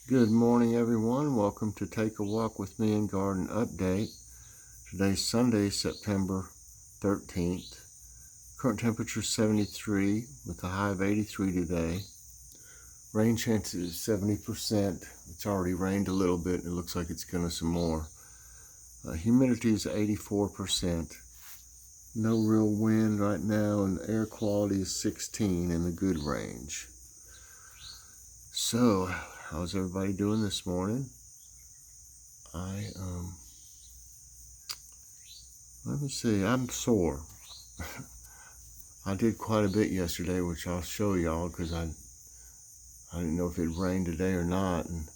Good morning, everyone. Welcome to Take a Walk with Me and Garden Update. Today's Sunday, September 13th. Current temperature 73 with a high of 83 today. Rain chances 70%. It's already rained a little bit and it looks like it's gonna some more. Humidity is 84%. No real wind right now, and the air quality is 16 in the good range. So, how's everybody doing this morning? Let me see, I'm sore. I did quite a bit yesterday, which I'll show y'all because I didn't know if it rained today or not. And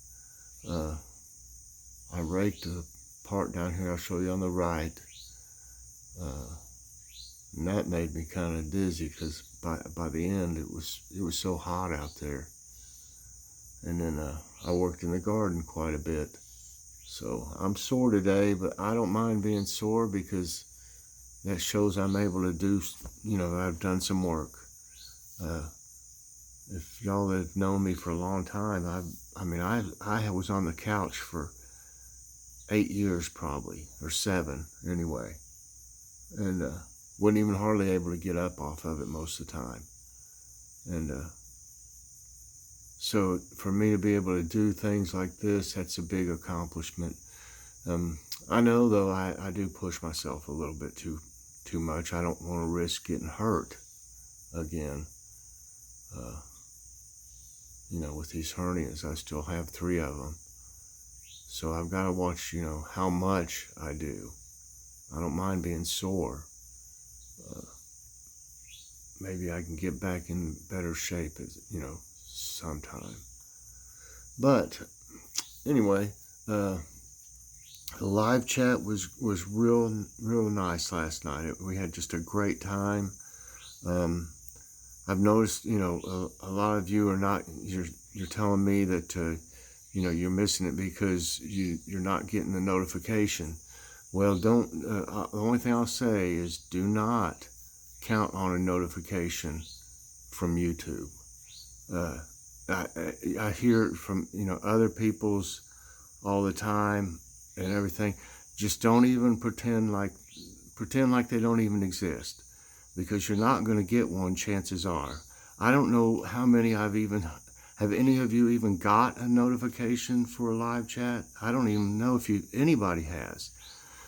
I raked a part down here I'll show you on the right. And that made me kind of dizzy because by the end it was so hot out there. And then I worked in the garden quite a bit. So I'm sore today, but I don't mind being sore because that shows I'm able to do, I've done some work. If y'all have known me for a long time, I was on the couch for 8 years probably, or 7 anyway. And wasn't even hardly able to get up off of it most of the time. And so for me to be able to do things like this, that's a big accomplishment. I know though I do push myself a little bit too much. I don't want to risk getting hurt again. With these hernias, I still have 3 of them. So I've got to watch, how much I do. I don't mind being sore. Maybe I can get back in better shape, sometime. But anyway, the live chat was real nice last night. We had just a great time. I've noticed, a lot of you are not. You're telling me that you're missing it because you're not getting the notification. Well, don't. The only thing I'll say is do not count on a notification from YouTube. I hear it from other people's all the time and everything. Just don't even pretend like they don't even exist, because you're not going to get one, chances are. I don't know how many have any of you even got a notification for a live chat? I don't even know if anybody has.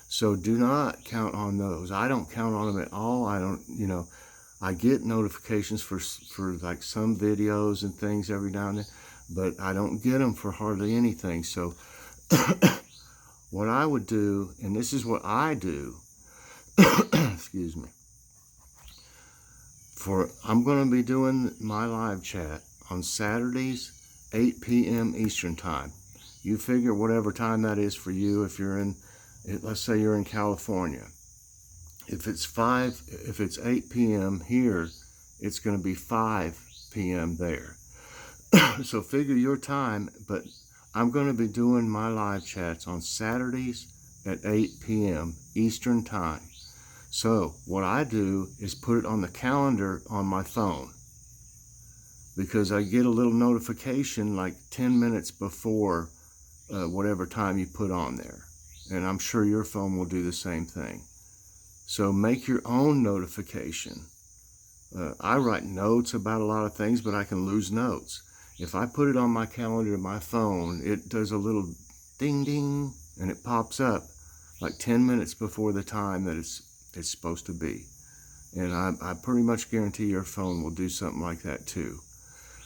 So do not count on those. I don't count on them at all. I don't, I get notifications for like some videos and things every now and then, but I don't get them for hardly anything. So what I would do, and this is what I do, excuse me, I'm going to be doing my live chat on Saturdays, 8 p.m. Eastern time. You figure whatever time that is for you. If you're let's say you're in California. If it's 8 p.m. here, it's going to be 5 p.m. there. So figure your time, but I'm going to be doing my live chats on Saturdays at 8 p.m. Eastern time. So what I do is put it on the calendar on my phone, because I get a little notification like 10 minutes before whatever time you put on there. And I'm sure your phone will do the same thing. So make your own notification. I write notes about a lot of things, but I can lose notes. If I put it on my calendar on my phone, it does a little ding ding and it pops up like 10 minutes before the time that it's supposed to be. And I pretty much guarantee your phone will do something like that too.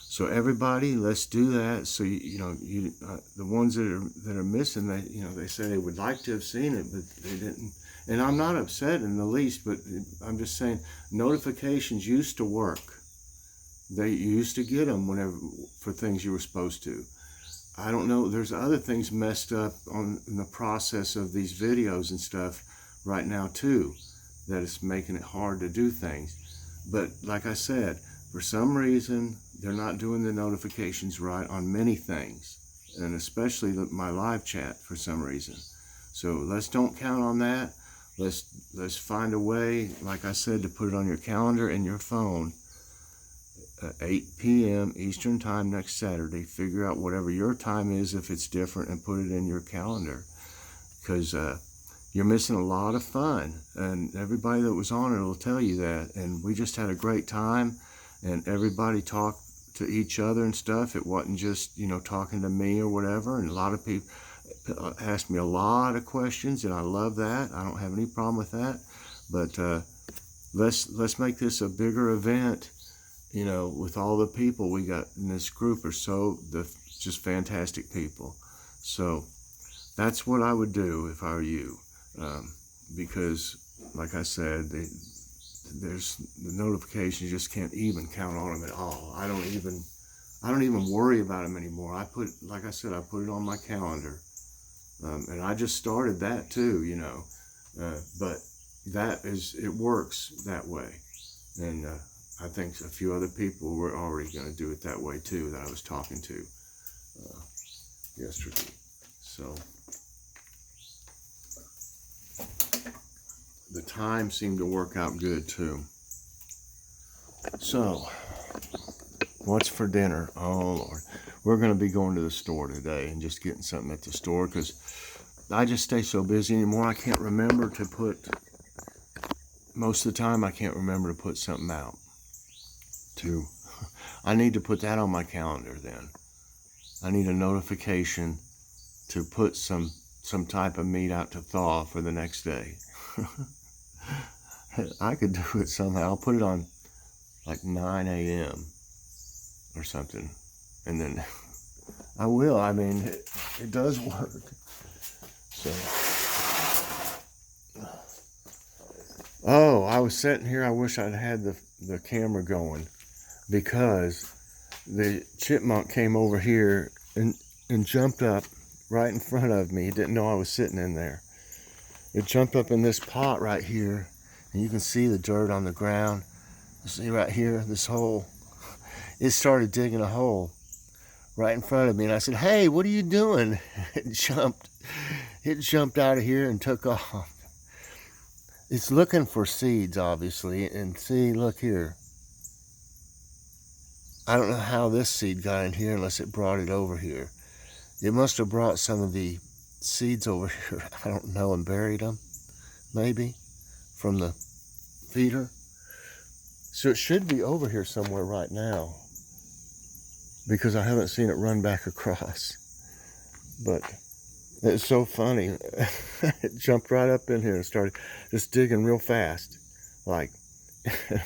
So everybody, let's do that. So the ones that are missing, they say they would like to have seen it, but they didn't. And I'm not upset in the least, but I'm just saying notifications used to work. You used to get them for things you were supposed to. I don't know. There's other things messed up in the process of these videos and stuff right now too, that it's making it hard to do things. But like I said, for some reason, they're not doing the notifications right on many things, and especially my live chat for some reason. So let's don't count on that. Let's find a way, like I said, to put it on your calendar and your phone 8 p.m. Eastern time next Saturday. Figure out whatever your time is, if it's different, and put it in your calendar, because you're missing a lot of fun, and everybody that was on it will tell you that. And we just had a great time, and everybody talked to each other and stuff. It wasn't just, talking to me or whatever. And a lot of people asked me a lot of questions, and I love that. I don't have any problem with that. But let's make this a bigger event. With all the people we got in this group are just fantastic people. So that's what I would do if I were you, because, like I said, there's the notifications. You just can't even count on them at all. I don't even worry about them anymore. Like I said, I put it on my calendar, and I just started that too. But it works that way, and I think a few other people were already going to do it that way too, that I was talking to yesterday. So the time seemed to work out good too. So what's for dinner? Oh Lord, we're going to be going to the store today and just getting something at the store, because I just stay so busy anymore. I can't remember to put, most of the time I can't remember to put something out. I need to put that on my calendar then. I need a notification to put some type of meat out to thaw for the next day. I could do it somehow. I'll put it on like 9 a.m. or something, and then I will. I mean, it does work. So, I was sitting here. I wish I'd had the camera going, because the chipmunk came over here and jumped up right in front of me. He didn't know I was sitting in there. It jumped up in this pot right here, and you can see the dirt on the ground. See right here, this hole. It started digging a hole right in front of me, and I said, "Hey, what are you doing?" It jumped out of here and took off. It's looking for seeds, obviously, and see, look here. I don't know how this seed got in here unless it brought it over here. It must have brought some of the seeds over here, I don't know, and buried them, maybe, from the feeder. So it should be over here somewhere right now, because I haven't seen it run back across. But it's so funny. It jumped right up in here and started just digging real fast. Like,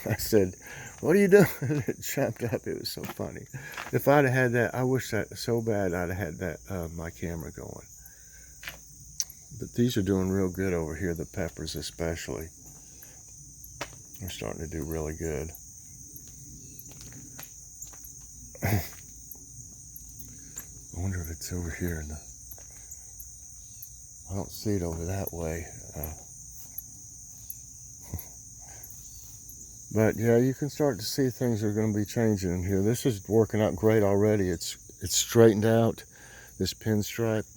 I said, "What are you doing?" It jumped up. It was so funny. If I'd have had that, I wish that so bad I'd have had that my camera going. But these are doing real good over here, the peppers especially. They're starting to do really good. I wonder if it's over here. I don't see it over that way. But yeah, you can start to see things are going to be changing in here. This is working out great already. It's straightened out. This pinstripe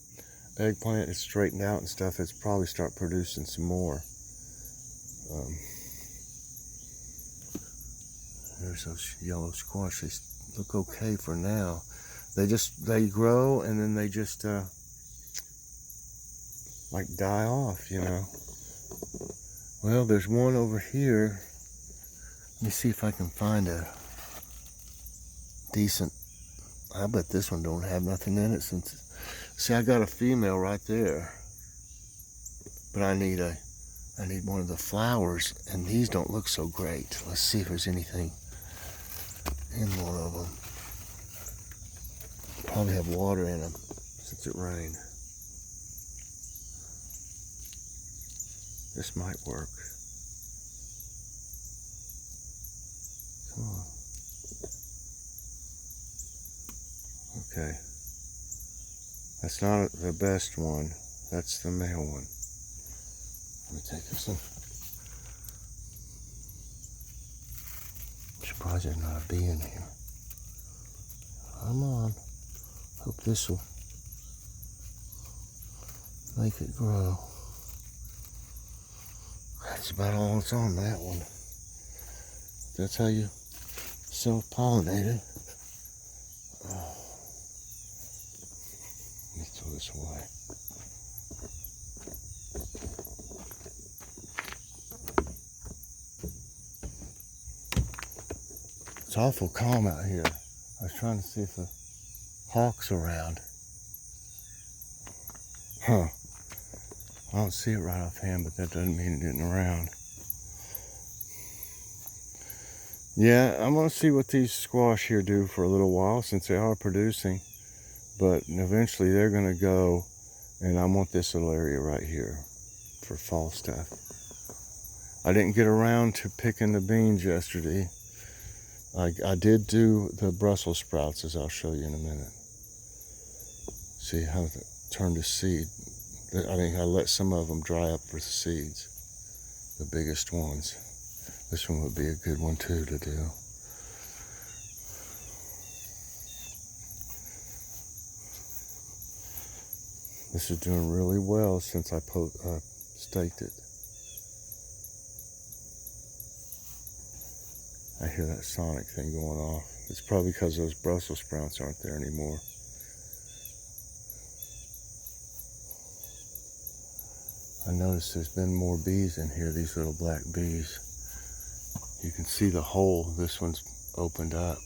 eggplant is straightened out and stuff. It's probably start producing some more. There's those yellow squash. They look okay for now. They grow, and then they just like die off, Well, there's one over here. Let me see if I can find a decent. I bet this one don't have nothing in it, see, I got a female right there, but I need one of the flowers, and these don't look so great. Let's see if there's anything in one of them. Probably have water in them since it rained. This might work. Come on. Okay. That's not the best one. That's the male one. Let me take this one. I'm surprised there's not a bee in here. Come on. Hope this will make it grow. That's about all that's on that one. That's how you self-pollinated. Let me throw this away. It's awful calm out here. I was trying to see if the hawk's around. Huh. I don't see it right offhand, but that doesn't mean it isn't around. Yeah, I'm going to see what these squash here do for a little while since they are producing. But eventually they're going to go, and I want this little area right here for fall stuff. I didn't get around to picking the beans yesterday. I did do the Brussels sprouts, as I'll show you in a minute. See how it turned to seed. I think I let some of them dry up for the seeds, the biggest ones. This one would be a good one too to do. This is doing really well since I staked it. I hear that sonic thing going off. It's probably because those Brussels sprouts aren't there anymore. I noticed there's been more bees in here, these little black bees. You can see the hole. This one's opened up.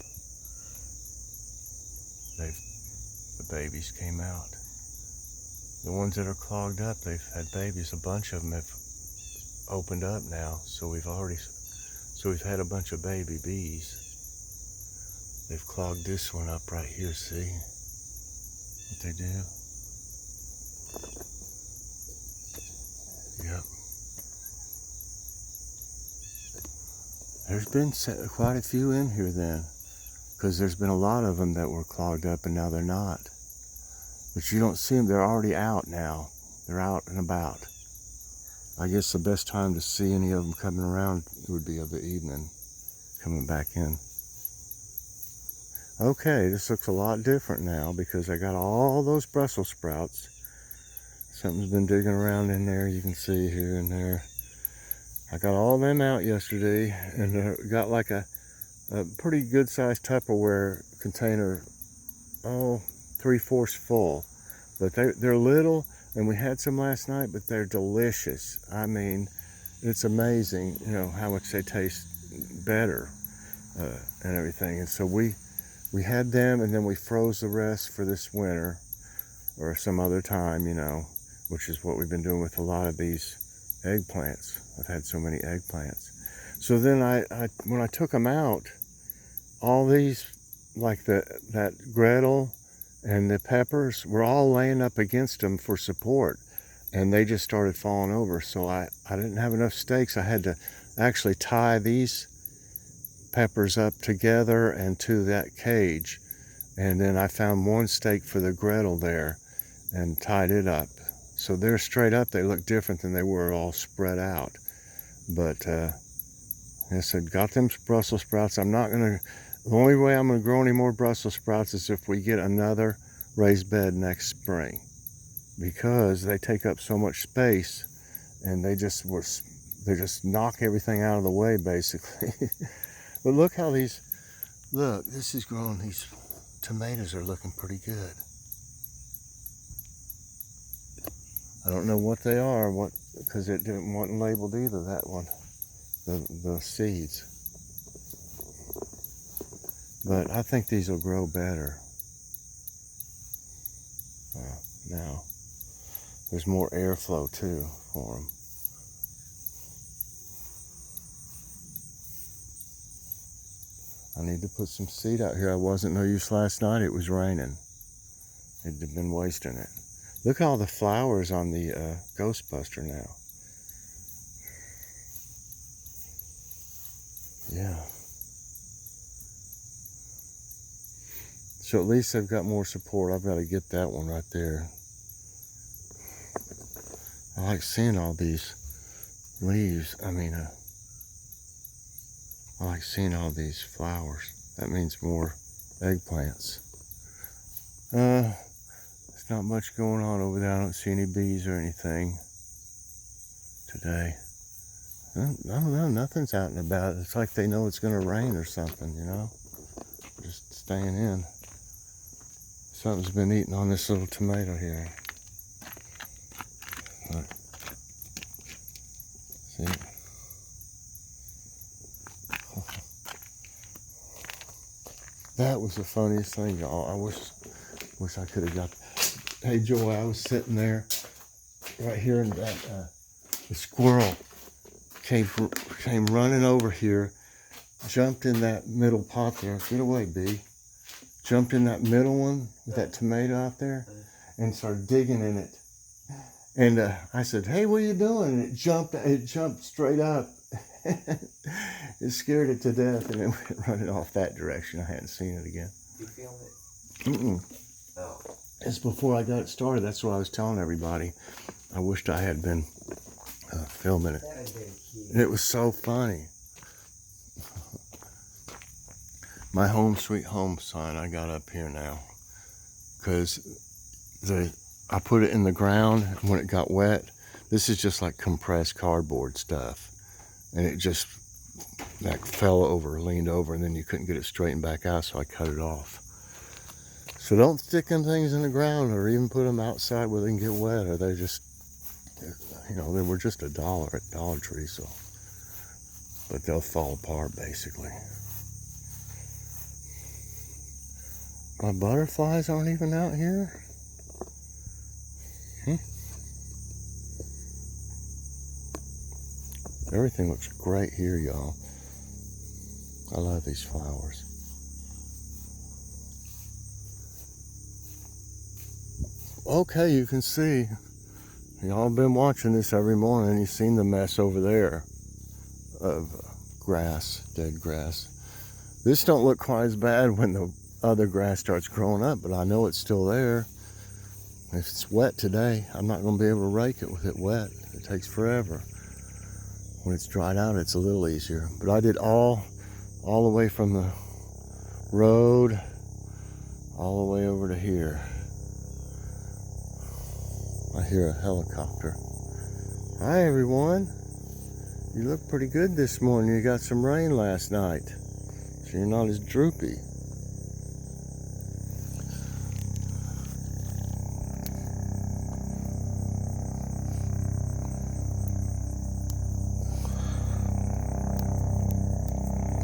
The babies came out. The ones that are clogged up, they've had babies. A bunch of them have opened up now, so we've had a bunch of baby bees. They've clogged this one up right here, see what they do? Yep. There's been quite a few in here then, because there's been a lot of them that were clogged up and now they're not. But you don't see them, they're already out now. They're out and about. I guess the best time to see any of them coming around would be of the evening, coming back in. Okay, this looks a lot different now because I got all those Brussels sprouts. Something's been digging around in there, you can see here and there. I got all them out yesterday and got like a pretty good sized Tupperware container, 3/4 full. But they're little, and we had some last night, but they're delicious. I mean, it's amazing, you know, how much they taste better and everything. And so we had them, and then we froze the rest for this winter or some other time, you know, which is what we've been doing with a lot of these eggplants. I've had so many eggplants. So then when I took them out, all these, like that Gretel and the peppers, were all laying up against them for support, and they just started falling over. So I didn't have enough stakes. I had to actually tie these peppers up together and to that cage, and then I found one stake for the Gretel there and tied it up. So they're straight up. They look different than they were all spread out. But I said, got them Brussels sprouts. The only way I'm gonna grow any more Brussels sprouts is if we get another raised bed next spring, because they take up so much space and they just knock everything out of the way basically. But look how this is growing. These tomatoes are looking pretty good. I don't know what they are, because it wasn't labeled either, that one, the seeds. But I think these will grow better. Now, there's more airflow too for them. I need to put some seed out here. I wasn't no use last night. It was raining. It had been wasting it. Look at all the flowers on the Ghostbuster now. Yeah. So at least they've got more support. I've got to get that one right there. I like seeing all these leaves. I mean, I like seeing all these flowers. That means more eggplants. There's not much going on over there. I don't see any bees or anything today. I don't know, nothing's out and about. It's like they know it's going to rain or something, you know? staying in. Something's been eating on this little tomato here. Look. See? That was the funniest thing, y'all. I wish I could have got. Hey, Joy, I was sitting there right here, and that the squirrel came running over here, jumped in that middle pot there. Get away, B. Jumped in that middle one with that tomato out there and started digging in it. And I said, "Hey, what are you doing?" And it jumped straight up. It scared it to death, and it went running off that direction. I hadn't seen it again. You filmed it? Mm-mm. Oh. It's before I got it started. That's what I was telling everybody. I wished I had been filming it. That would have been cute. And it was so funny. My home sweet home sign I got up here now, because I put it in the ground when it got wet. This is just like compressed cardboard stuff, and it just like fell over, leaned over, and then you couldn't get it straightened back out, so I cut it off. So don't stick them things in the ground or even put them outside where they can get wet, or they're just, you know, they were just $1 at Dollar Tree, so, but they'll fall apart basically. My butterflies aren't even out here. Everything looks great here, y'all. I love these flowers. Okay, you can see, y'all been watching this every morning. You've seen the mess over there of grass, dead grass. This don't look quite as bad when the other grass starts growing up, but I know it's still there. If it's wet today, I'm not going to be able to rake it with it wet. It takes forever. When it's dried out, it's a little easier. But I did all the way from the road all the way over to here. I hear a helicopter. Hi everyone. You look pretty good this morning. You got some rain last night, so you're not as droopy.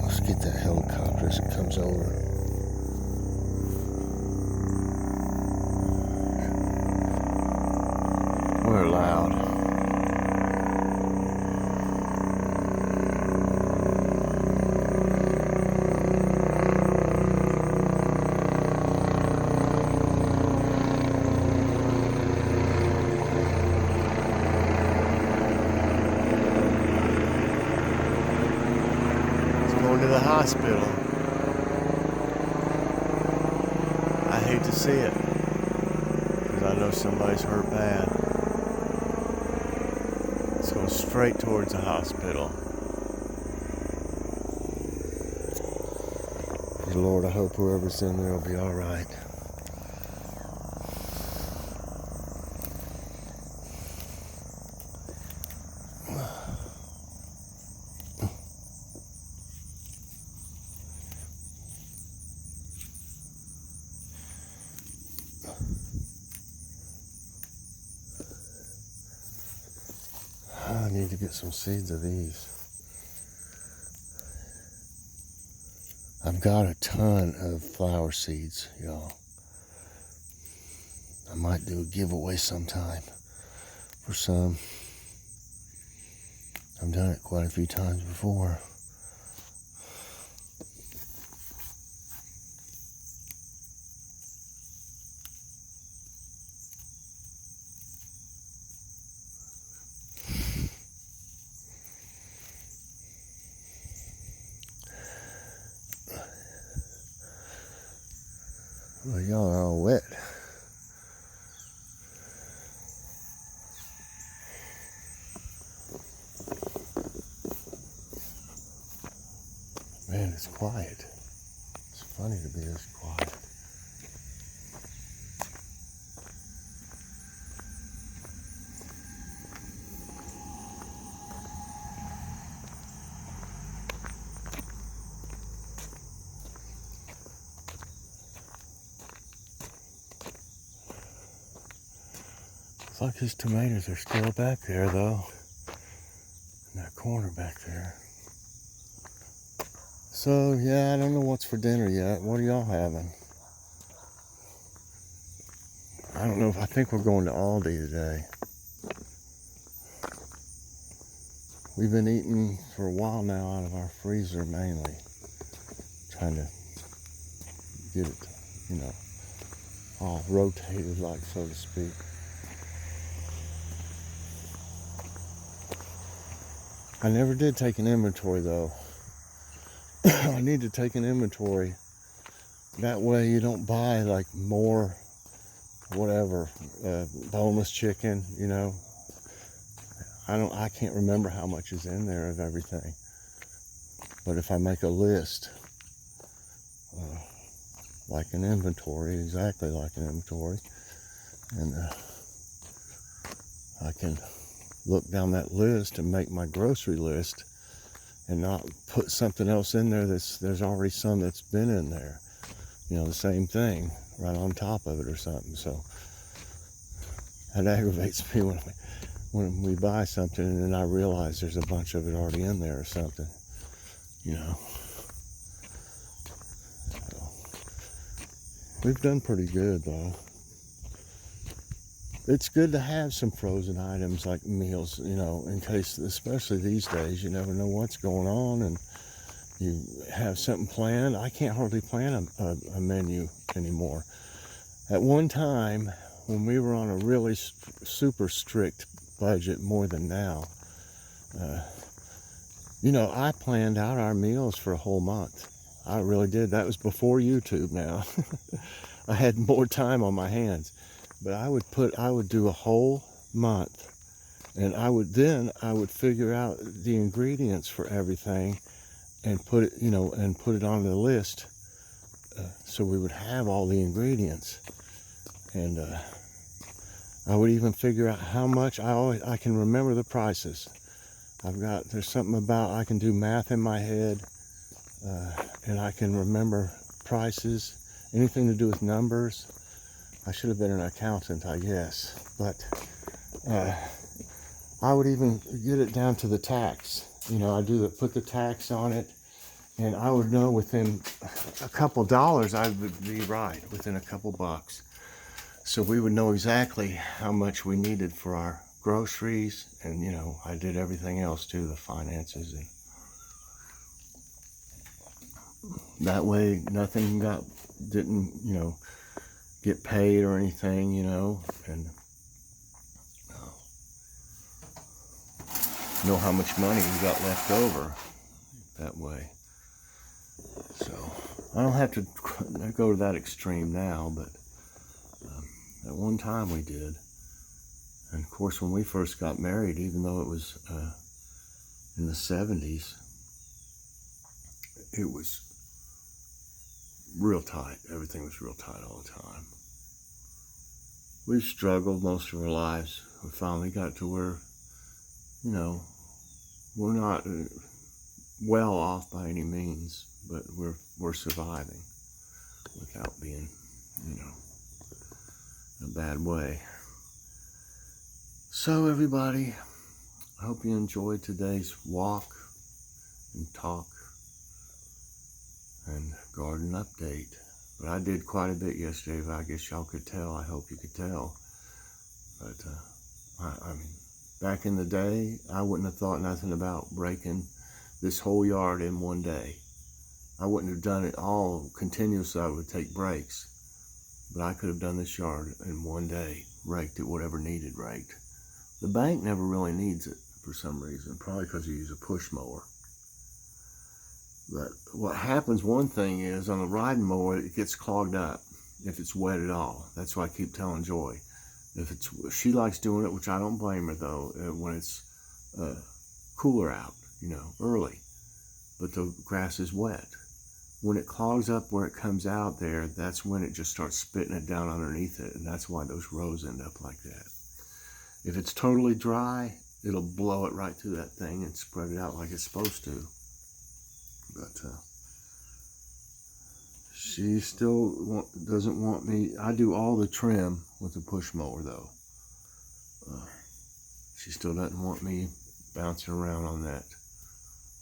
Let's get that helicopter as it comes over. We're loud. It's going to the hospital. I hate to see it, because I know somebody's hurt bad. It's going straight towards the hospital. Dear Lord, I hope whoever's in there will be all right. I need to get some seeds of these. I've got a ton of flower seeds, y'all. I might do a giveaway sometime for some. I've done it quite a few times before. Well, y'all are all wet. Man, it's quiet. It's funny to be this quiet. like his tomatoes are still back there, though. In that corner back there. So, yeah, I don't know what's for dinner yet. What are y'all having? I don't know if I think we're going to Aldi today. We've been eating for a while now out of our freezer mainly. Trying to get it, you know, all rotated, like, so to speak. I never did take an inventory though. I need to take an inventory. That way you don't buy like more, whatever, boneless chicken, you know. I can't remember how much is in there of everything. But if I make a list, like an inventory, exactly like an inventory, and I can look down that list and make my grocery list and not put something else in there there's already some that's been in there. You know, the same thing right on top of it or something. So that aggravates me when we buy something and then I realize there's a bunch of it already in there or something, you know. So, we've done pretty good though. It's good to have some frozen items like meals, you know, in case, especially these days, you never know what's going on and you have something planned. I can't hardly plan a menu anymore. At one time, when we were on a really super strict budget, more than now, you know, I planned out our meals for a whole month. I really did. That was before YouTube now. I had more time on my hands. But I would do a whole month, and I would figure out the ingredients for everything, and put it, you know, and put it on the list, so we would have all the ingredients, and I would even figure out how much. I can remember the prices. There's something about I can do math in my head, and I can remember prices, anything to do with numbers. I should have been an accountant, I guess, but I would even get it down to the tax. You know, put the tax on it, and I would know within a couple dollars I would be right, within a couple bucks. So we would know exactly how much we needed for our groceries, and you know, I did everything else too, the finances, and that way nothing didn't, you know, get paid or anything, you know, and know how much money we got left over that way. So I don't have to go to that extreme now, but at one time we did. And of course, when we first got married, even though it was in the 70s, it was real tight. Everything was real tight all the time. We struggled most of our lives. We finally got to where, you know, we're not well off by any means, but we're surviving without being, you know, in a bad way. So everybody, I hope you enjoyed today's walk and talk and garden update. But I did quite a bit yesterday, but I guess y'all could tell. I hope you could tell. But I mean, back in the day, I wouldn't have thought nothing about breaking this whole yard in one day. I wouldn't have done it all continuously. I would take breaks. But I could have done this yard in one day, raked it, whatever needed raked. The bank never really needs it for some reason, probably because you use a push mower. But what happens, one thing is, on the riding mower, it gets clogged up if it's wet at all. That's why I keep telling Joy. If she likes doing it, which I don't blame her though, when it's cooler out, you know, early, but the grass is wet. When it clogs up where it comes out there, that's when it just starts spitting it down underneath it, and that's why those rows end up like that. If it's totally dry, it'll blow it right through that thing and spread it out like it's supposed to. But she still doesn't want me. I do all the trim with the push mower though. She still doesn't want me bouncing around on that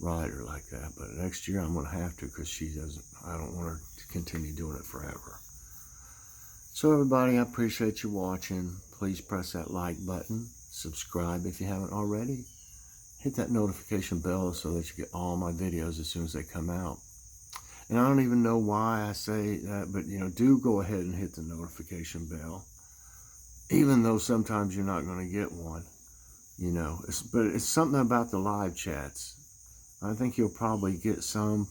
rider like that. But next year I'm going to have to, because I don't want her to continue doing it forever. So everybody, I appreciate you watching. Please press that like button. Subscribe if you haven't already. Hit that notification bell so that you get all my videos as soon as they come out. And I don't even know why I say that, but do go ahead and hit the notification bell. Even though sometimes you're not going to get one, but it's something about the live chats. I think you'll probably get some,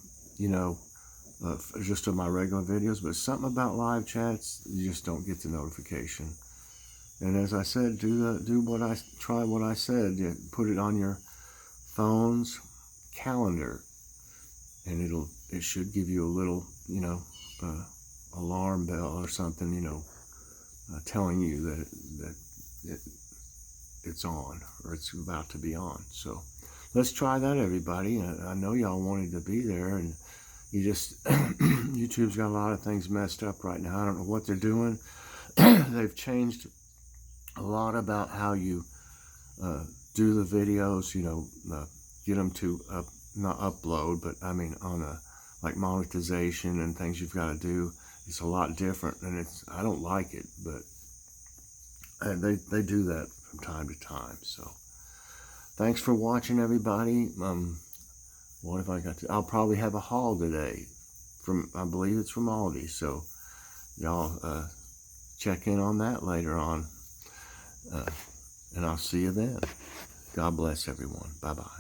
just of my regular videos, but something about live chats, you just don't get the notification. And as I said, try what I said. Put it on your phone's calendar, and it should give you a little, alarm bell or something, telling you that it's on, or it's about to be on. So let's try that, everybody. I know y'all wanted to be there, and YouTube's got a lot of things messed up right now. I don't know what they're doing. They've changed a lot about how you do the videos, get them to not upload, but I mean on like monetization and things you've got to do. It's a lot different, and I don't like it, but they do that from time to time. So thanks for watching, everybody. What have I got to? I'll probably have a haul today I believe it's from Aldi. So y'all check in on that later on, and I'll see you then. God bless everyone. Bye-bye.